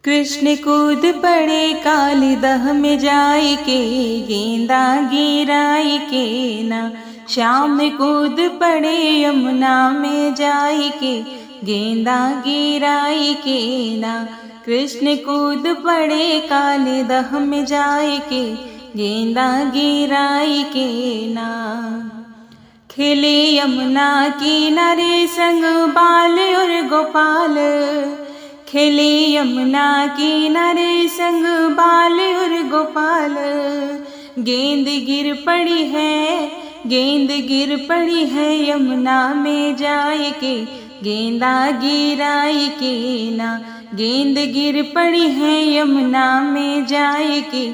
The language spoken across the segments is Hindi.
कृष्ण कूद पड़े काली दह में जाई के, गेंदा गिराई के ना। श्याम कूद पड़े यमुना में जाई के, गेंदा गिराई के ना। कृष्ण कूद पड़े काली दह में जाई के, गेंदा गिराई के ना। खेले यमुना किनारे संग बाल और गोपाल, खेले यमुना किनारे संग बाल और गोपाल। गेंद गिर पड़ी है, गेंद गिर पड़ी है यमुना में जाए के, गेंदा गिराई के ना। गेंद गिर पड़ी है यमुना में जाए के,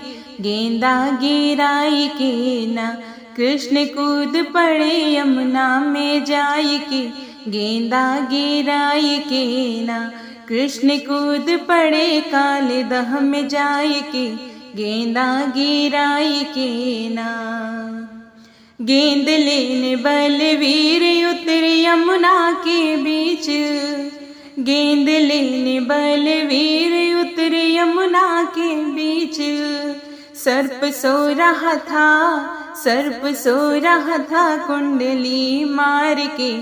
गेंदा गिराई के ना। कृष्ण कूद पड़े यमुना में जाए के, गेंदा गिराई के ना। कृष्ण कूद पड़े काले दह में जाए के, गेंदा गिराई के ना। गेंद लेने बलवीर उतरे यमुना के बीच, गेंद लेने बलवीर उतरे यमुना के बीच। सर्प सो रहा था, सर्प सो रहा था कुंडली मार के,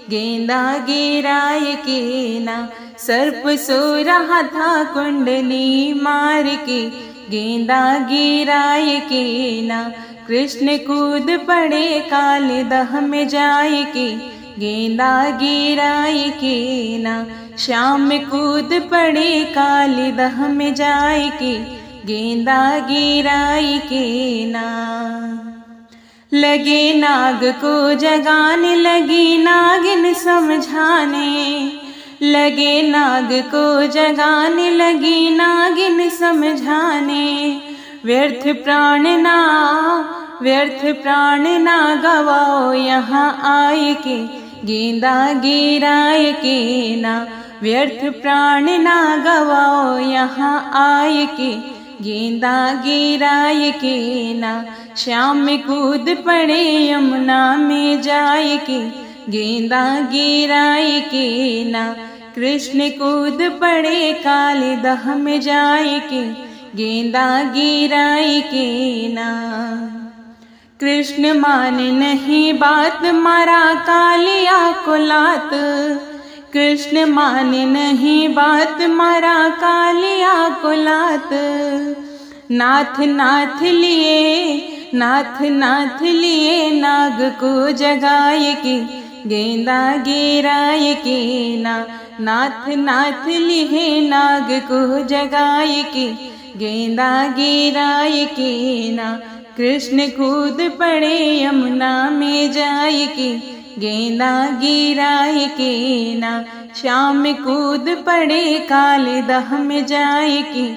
गेंदा गिराए के ना। सर्प सो रहा था कुंडली मार के, गेंदा गिराए के ना। कृष्ण कूद पड़े काले दह में जाए के, गेंदा गिराए के ना। श्याम कूद पड़े काले दह में जाए के, गेंदा गिराई के ना। लगे नाग को जगाने, लगी नागिन समझाने, लगे नाग को जगाने, लगी नागिन समझाने। व्यर्थ प्राण ना, व्यर्थ प्राण ना गवाओ यहाँ आए के, गेंदा गिराए के ना। व्यर्थ प्राण ना गवाओ यहाँ आए के, गेंदा गिराए के ना। श्याम कूद पड़े यमुना में जाए के, गेंदा गिराए के ना। कृष्ण कूद पड़े काले दह में जाए के, गेंदा गिराए के ना। कृष्ण माने नहीं बात, मारा कालिया को लात। कृष्ण माने नहीं बात, मारा कालिया को लात। नाथ नाथ लिए, नाथ नाथ लिए नाग को जगाए के, गेंदा गिराए के ना। नाथ नाथ लिए नाग को जगाए के, गेंदा गिराए के ना। कृष्ण कूद पड़े यमुना में जाए के, गेंदा गिराए के ना। श्याम कूद पड़े काले दह में जाए के,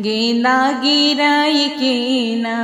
गेंदा गिराए के ना।